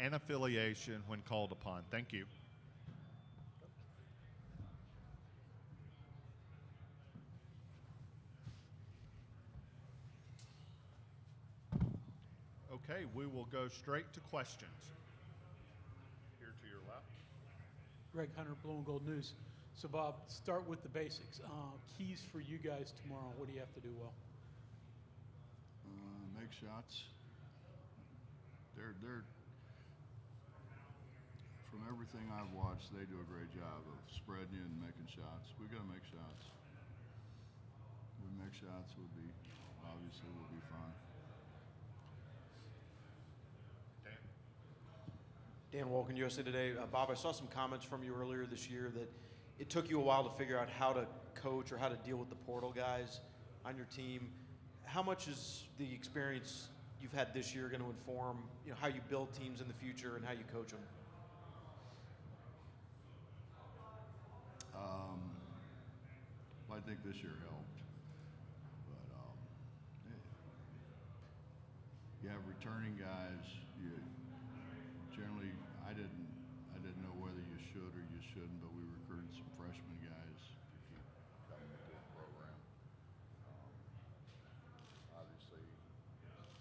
and affiliation when called upon. Thank you. Okay, we will go straight to questions. Here to your left. Greg Hunter, Blue and Gold News. So, Bob, start with the basics. Keys for you guys tomorrow. What do you have to do well? Make shots. They're from everything I've watched, they do a great job of spreading you and making shots. We got to make shots. We make shots would be fun. Dan Wolken, USA Today. Bob, I saw some comments from you earlier this year that it took you a while to figure out how to coach or how to deal with the portal guys on your team. How much is the experience you've had this year going to inform, how you build teams in the future and how you coach them? I think this year helped, but you have returning guys. Generally, I didn't know whether you should or you shouldn't, but we recruited some freshman guys to keep coming into the program. Obviously,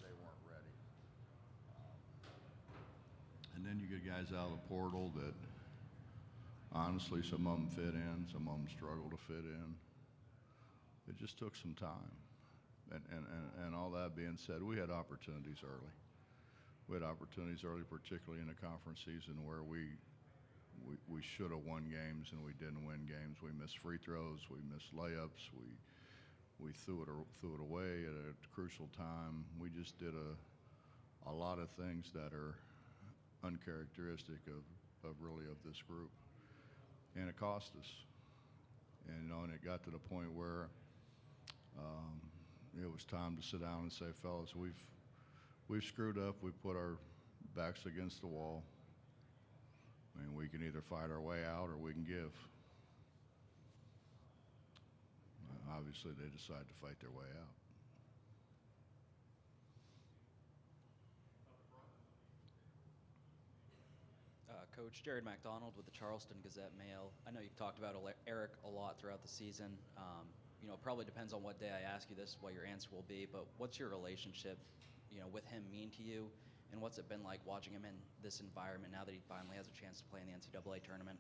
they weren't ready. And then you get guys out of the portal that, honestly, some of them fit in, some of them struggle to fit in. It just took some time. And all that being said, we had opportunities early. We had opportunities early, particularly in the conference season, where we should have won games and we didn't win games. We missed free throws, we missed layups, we threw it away at a crucial time. We just did a lot of things that are uncharacteristic of this group, and it cost us. And it got to the point where it was time to sit down and say, fellas, we've screwed up. We put our backs against the wall. I mean, we can either fight our way out or we can give. Obviously, they decide to fight their way out. Coach Jared McDonald with the Charleston Gazette-Mail. I know you've talked about Eric a lot throughout the season. It probably depends on what day I ask you this, what your answer will be, but what's your relationship, with him mean to you, and what's it been like watching him in this environment now that he finally has a chance to play in the NCAA tournament?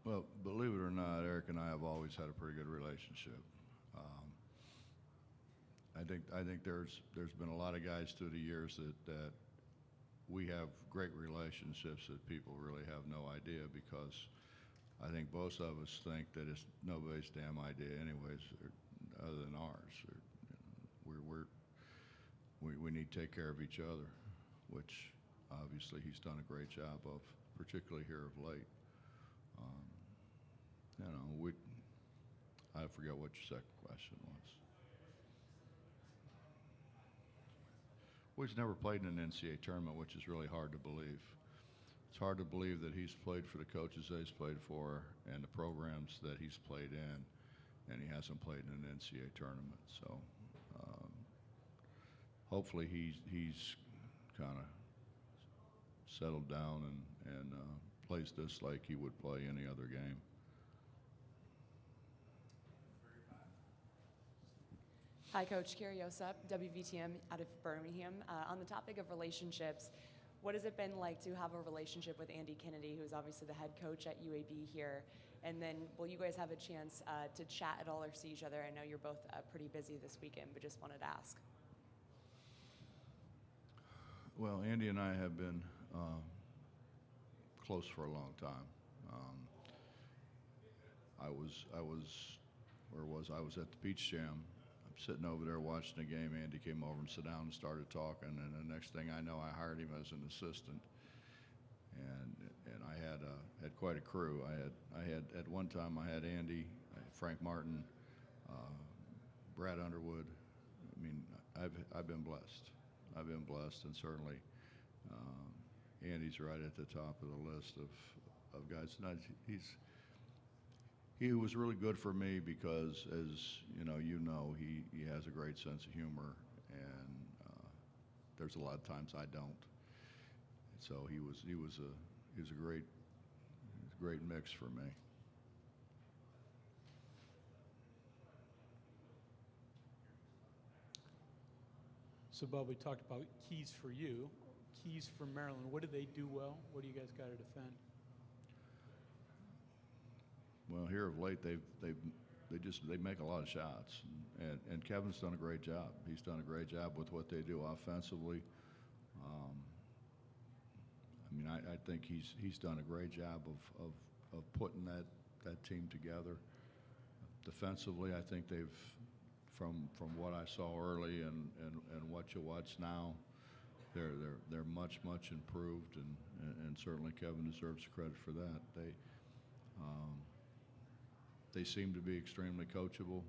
Well, believe it or not, Eric and I have always had a pretty good relationship. I think there's been a lot of guys through the years that we have great relationships that people really have no idea, because I think both of us think that it's nobody's damn idea anyways, other than ours. We need to take care of each other, which obviously he's done a great job of, particularly here of late. I forget what your second question was. We've never played in an NCAA tournament, which is really hard to believe. It's hard to believe that he's played for the coaches that he's played for and the programs that he's played in, and he hasn't played in an NCAA tournament. So hopefully he's kind of settled down and plays this like he would play any other game. Hi, Coach. Carrie Osep, WVTM out of Birmingham. On the topic of relationships, what has it been like to have a relationship with Andy Kennedy, who's obviously the head coach at UAB here? And then will you guys have a chance to chat at all or see each other? I know you're both pretty busy this weekend, but just wanted to ask. Well, Andy and I have been close for a long time. I was at the Peach Jam. I'm sitting over there watching the game. Andy came over and sat down and started talking, and the next thing I know, I hired him as an assistant. And I had quite a crew. I had at one time I had Andy, Frank Martin, Brad Underwood. I mean, I've been blessed. I've been blessed, and certainly Andy's right at the top of the list of guys. Now, he was really good for me because, as he has a great sense of humor, and there's a lot of times I don't. So he was a great mix for me. So, Bob, we talked about keys for you, keys for Maryland. What do they do well? What do you guys got to defend? Well, here of late, they make a lot of shots, and Kevin's done a great job. He's done a great job with what they do offensively. I mean, I think he's done a great job of putting that team together. Defensively, I think they've, from what I saw early and what you watch now, they're much improved, and certainly Kevin deserves credit for that. They seem to be extremely coachable.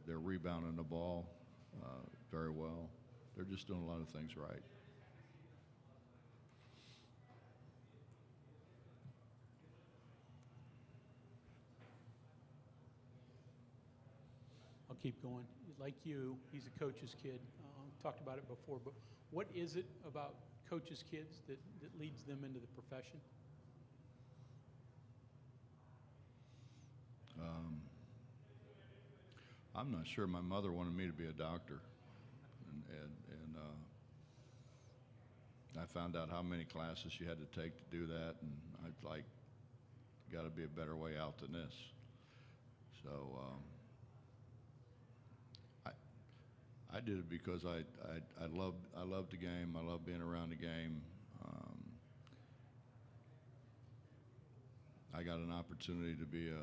They're rebounding the ball very well. They're just doing a lot of things right. I'll keep going. Like you, he's a coach's kid. Talked about it before, but what is it about coaches' kids that leads them into the profession? I'm not sure. My mother wanted me to be a doctor, and I found out how many classes you had to take to do that, and I'd like, got to be a better way out than this. So I did it because I loved the game. I love being around the game. I got an opportunity to be a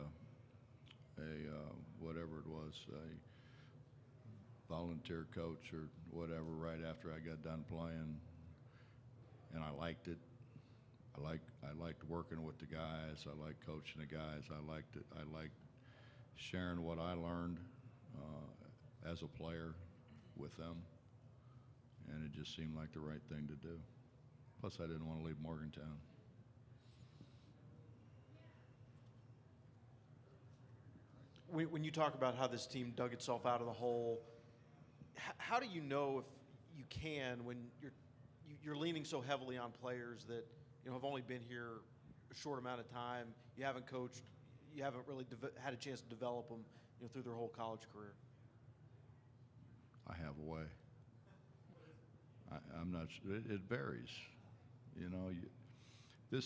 whatever it was, a volunteer coach or whatever right after I got done playing, and I liked it. I liked working with the guys. I liked coaching the guys. I liked it. I liked sharing what I learned as a player with them, and it just seemed like the right thing to do. Plus, I didn't want to leave Morgantown. When you talk about how this team dug itself out of the hole, how do you know if you can when you're leaning so heavily on players that have only been here a short amount of time? You haven't coached, you haven't really had a chance to develop them through their whole college career. I have a way. I'm not sure. It varies. The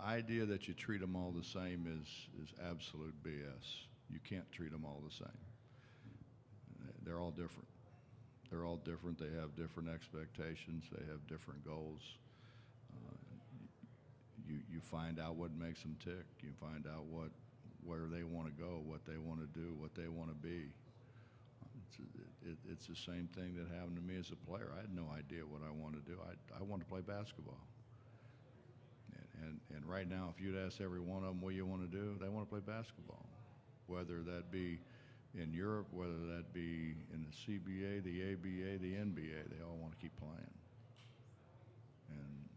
idea that you treat them all the same is absolute BS. You can't treat them all the same. They're all different. They're all different. They have different expectations. They have different goals. You find out what makes them tick. You find out where they want to go, what they want to do, what they want to be. It's the same thing that happened to me as a player. I had no idea what I wanted to do. I wanted to play basketball. And right now, if you'd ask every one of them what you want to do, they want to play basketball. Whether that be in Europe, whether that be in the CBA, the ABA, the NBA, they all want to keep playing. And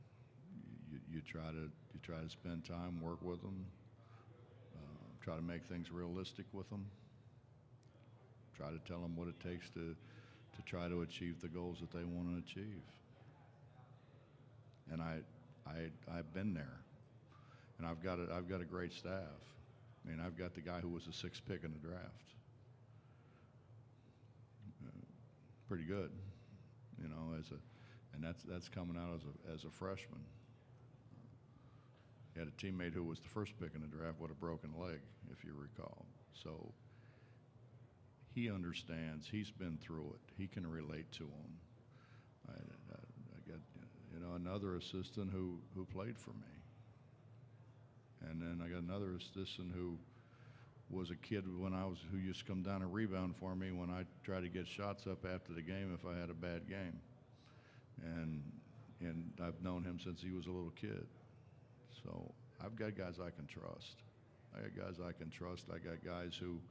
you try to spend time, work with them, try to make things realistic with them. Try to tell them what it takes to try to achieve the goals that they want to achieve. And I've been there, and I've got a great staff. I mean, I've got the guy who was the 6th pick in the draft. Pretty good, and that's coming out as a freshman. He had a teammate who was the 1st pick in the draft with a broken leg, if you recall. So he understands. He's been through it. He can relate to them. I got another assistant who played for me. And then I got another assistant who was a kid who used to come down and rebound for me when I tried to get shots up after the game if I had a bad game. And I've known him since he was a little kid. So I've got guys I can trust. I got guys who,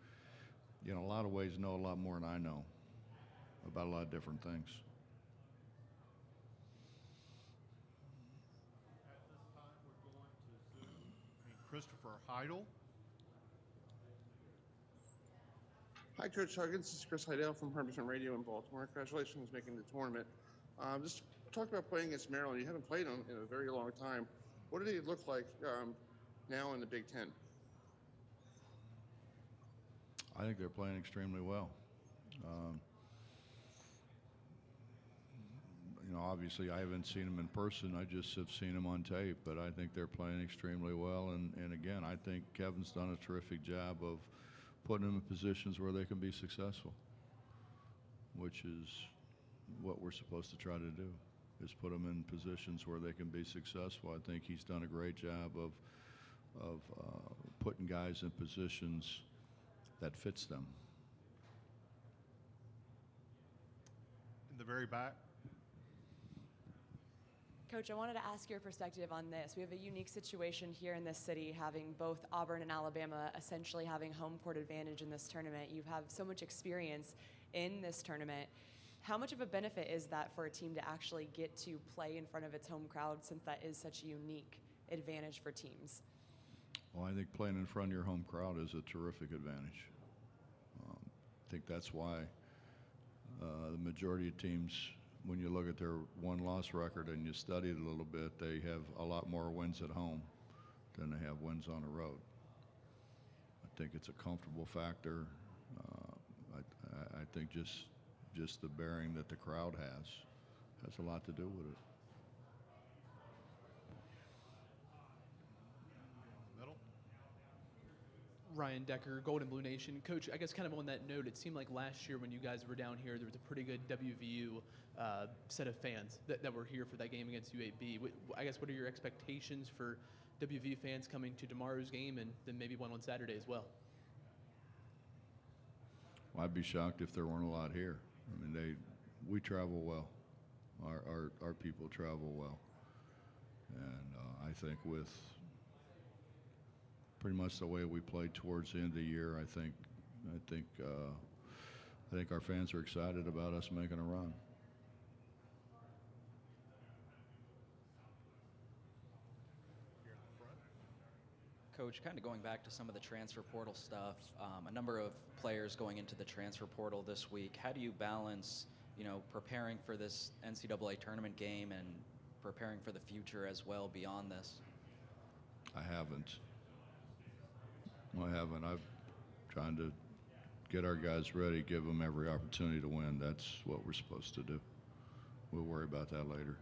in a lot of ways, know a lot more than I know about a lot of different things. At this time, we're going to Zoom Christopher Heidel. Hi, Coach Huggins. This is Chris Heidel from 100% Radio in Baltimore. Congratulations on making the tournament. Just talk about playing against Maryland. You haven't played them in a very long time. What do they look like now in the Big Ten? I think they're playing extremely well. Obviously I haven't seen them in person. I just have seen them on tape, but I think they're playing extremely well. And again, I think Kevin's done a terrific job of putting them in positions where they can be successful, which is what we're supposed to try to do, is put them in positions where they can be successful. I think he's done a great job of putting guys in positions that fits them. In the very back. Coach, I wanted to ask your perspective on this. We have a unique situation here in this city, having both Auburn and Alabama essentially having home court advantage in this tournament. You have so much experience in this tournament. How much of a benefit is that for a team to actually get to play in front of its home crowd, since that is such a unique advantage for teams? Well, I think playing in front of your home crowd is a terrific advantage. I think that's why the majority of teams, when you look at their one-loss record and you study it a little bit, they have a lot more wins at home than they have wins on the road. I think it's a comfortable factor. I think just the bearing that the crowd has a lot to do with it. Middle. Ryan Decker, Golden Blue Nation. Coach, I guess kind of on that note, it seemed like last year when you guys were down here, there was a pretty good WVU set of fans that were here for that game against UAB. I guess what are your expectations for WVU fans coming to tomorrow's game and then maybe one on Saturday as well? Well, I'd be shocked if there weren't a lot here. I mean, we travel well. Our people travel well. And I think with pretty much the way we played towards the end of the year, I think our fans are excited about us making a run. Coach, kind of going back to some of the transfer portal stuff, a number of players going into the transfer portal this week. How do you balance, preparing for this NCAA tournament game and preparing for the future as well beyond this? I haven't. I'm trying to get our guys ready, give them every opportunity to win. That's what we're supposed to do. We'll worry about that later.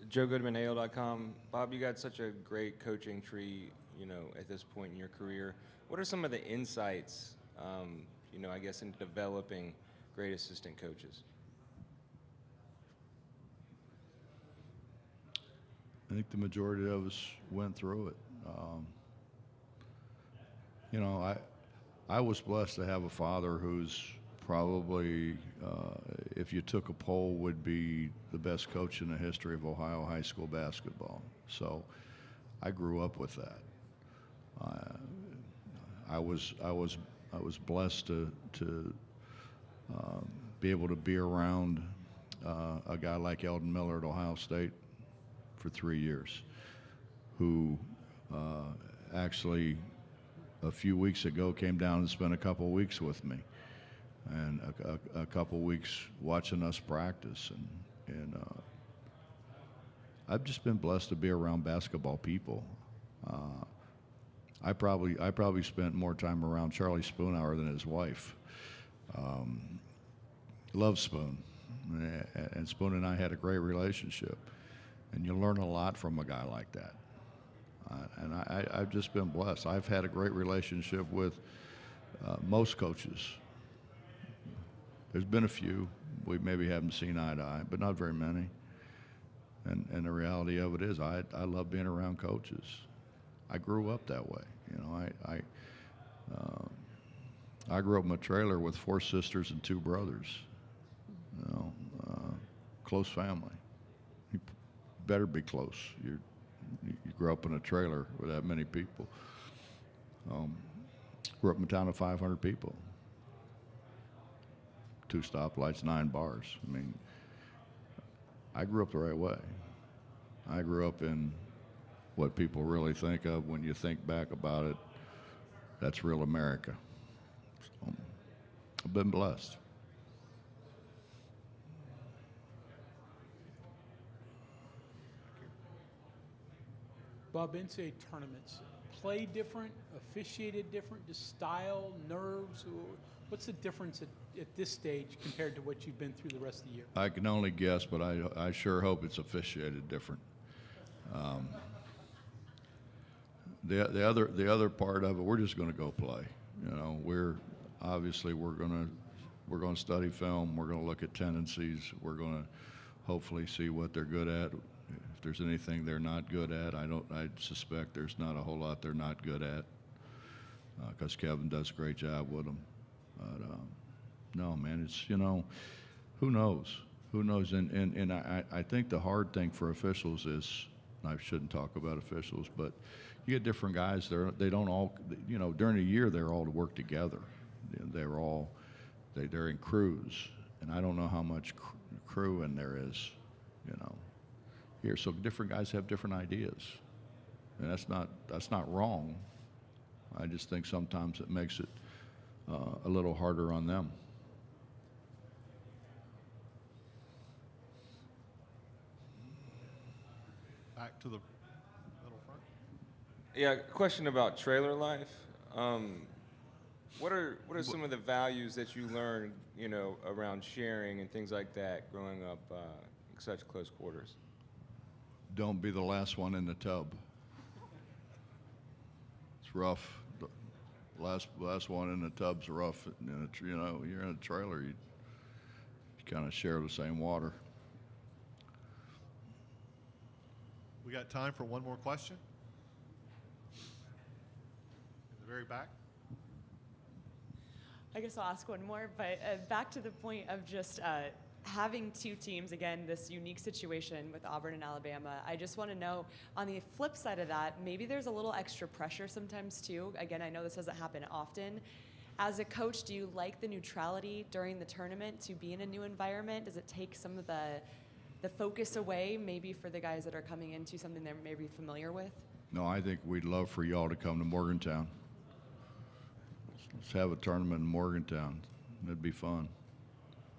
Joe Goodman, AL.com. Bob, you got such a great coaching tree, at this point in your career. What are some of the insights, I guess, into developing great assistant coaches? I think the majority of us went through it. I was blessed to have a father who's probably, if you took a poll, would be the best coach in the history of Ohio high school basketball. So I grew up with that. I was blessed to be able to be around a guy like Eldon Miller at Ohio State for 3 years, who actually a few weeks ago came down and spent a couple weeks with me, and a couple weeks watching us practice, and I've just been blessed to be around basketball people. I probably spent more time around Charlie Spoonhour than his wife. Love Spoon, and Spoon and I had a great relationship, and you learn a lot from a guy like that. And I've just been blessed. I've had a great relationship with most coaches. There's been a few we maybe haven't seen eye to eye, but not very many. And the reality of it is, I love being around coaches. I grew up that way. I grew up in a trailer with 4 sisters and 2 brothers. Close family. You better be close. You grew up in a trailer with that many people. Grew up in a town of 500 people. 2 stoplights, 9 bars. I mean, I grew up the right way. I grew up in what people really think of when you think back about it. That's real America. So, I've been blessed. Bob, NCAA tournaments, play different, officiated different, just style, nerves? Or what's the difference at this stage compared to what you've been through the rest of the year? I can only guess, but I sure hope it's officiated different. The other part of it, we're just going to go play. You know, we're going to study film. We're going to look at tendencies. We're going to hopefully see what they're good at. If there's anything they're not good at, I suspect there's not a whole lot they're not good at, because Kevin does a great job with them. But no, man, it's, you know, who knows? Who knows? And I think the hard thing for officials is, I shouldn't talk about officials, but you get different guys. They don't all, you know, during the year they're all to work together. They're in crews, and I don't know how much crew in there is, you know, here. So different guys have different ideas, and that's not wrong. I just think sometimes it makes it a little harder on them. Back to the middle front. Yeah, question about trailer life. What are some of the values that you learned, you know, around sharing and things like that growing up in such close quarters? Don't be the last one in the tub. It's rough. The last one in the tub's rough. You know, you're in a trailer. You kind of share the same water. We got time for one more question. In the very back. I guess I'll ask one more, but back to the point of just having two teams, again, this unique situation with Auburn and Alabama. I just want to know, on the flip side of that, maybe there's a little extra pressure sometimes too. Again, I know this doesn't happen often. As a coach, do you like the neutrality during the tournament to be in a new environment? Does it take some of the focus away, maybe for the guys that are coming into something they're maybe familiar with? No, I think we'd love for y'all to come to Morgantown. Let's have a tournament in Morgantown. It'd be fun.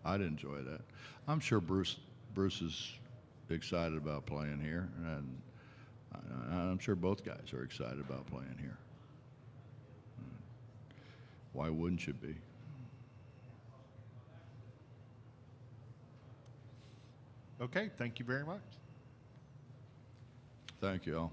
I'd enjoy that. I'm sure Bruce is excited about playing here, and I'm sure both guys are excited about playing here. Why wouldn't you be? Okay, thank you very much. Thank you all.